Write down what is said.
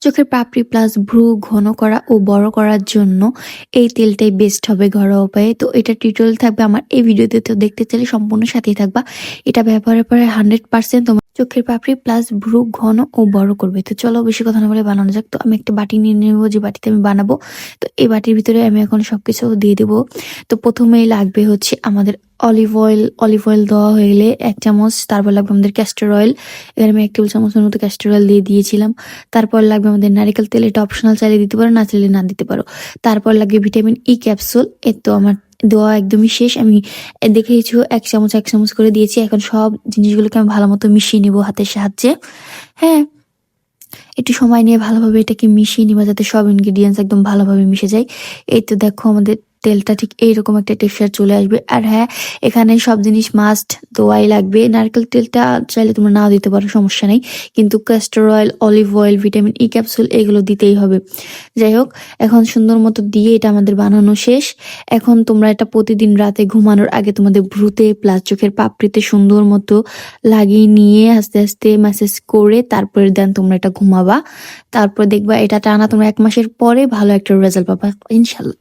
চোখের পাপড়ি প্লাস ভ্রু ঘন করা ও বড় করার জন্য এই তেলটাই বেস্ট হবে ঘরোয়া উপায়ে। তো এটা টিউটোরিয়াল থাকবে আমার এই ভিডিওতে, তো দেখতে চাইলে সম্পূর্ণ সাথেই থাকবা। এটা ব্যবহারের পরে 100% তোমার চোখের পাপড়ি প্লাস ভ্রু ঘন ও বড় করবে। তো চলো বেশি কথা না বলে বানানো যাক। তো আমি একটা বাটি নিয়ে নেবো, যে বাটিতে আমি বানাবো। তো এই বাটির ভিতরে আমি এখন সবকিছু দিয়ে দেবো। তো প্রথমেই লাগবে হচ্ছে আমাদের অলিভ অয়েল দেওয়া হয়ে গেলে 1 চামচ। তারপর লাগবে আমাদের ক্যাস্টর অয়েল, এখানে আমি 1 টেবিল চামচের মতো ক্যাস্টর অয়েল দিয়ে দিয়েছিলাম। তারপর লাগবে আমাদের নারিকেল তেল, এটা অপশনাল, চাইলে দিতে পারো, না চাইলে না দিতে পারো। তারপর লাগবে ভিটামিন ই ক্যাপসুল, এর তো আমার দেওয়া একদমই শেষ। আমি দেখেইছো 1 চামচ করে দিয়েছি। এখন সব জিনিসগুলোকে আমি ভালো মতো মিশিয়ে নিব হাতের সাহায্যে। হ্যাঁ, একটু সময় নিয়ে ভালোভাবে এটাকে মিশিয়ে নিবা, যাতে সব ইনগ্রিডিয়েন্টস একদম ভালোভাবে মিশে যায়। এই তো দেখো আমাদের তেলটা ঠিক এইরকম একটা টেক্সচার চলে আসবে। আর হ্যাঁ, এখানে সব জিনিস মাস্ট দেওয়াই লাগবে। নারকেল তেলটা চাইলে তোমরা নাও দিতে পারো, সমস্যা নেই, কিন্তু castor oil, olive oil, vitamin E capsule এগুলো দিতেই হবে। যাই হোক, এখন সুন্দর মতো দিয়ে এটা আমাদের বানানো শেষ। এখন তোমরা এটা প্রতিদিন রাতে ঘুমানোর আগে তোমাদের ভ্রুতে প্লাস চোখের পাপড়িতে সুন্দর মতো লাগিয়ে নিয়ে আস্তে আস্তে ম্যাসেজ করে তারপরে দেন তোমরা এটা ঘুমাবা। তারপর দেখবা এটা টানা তোমরা 1 মাসের পরে ভালো একটা রেজাল্ট পাবা ইনশাল্লাহ।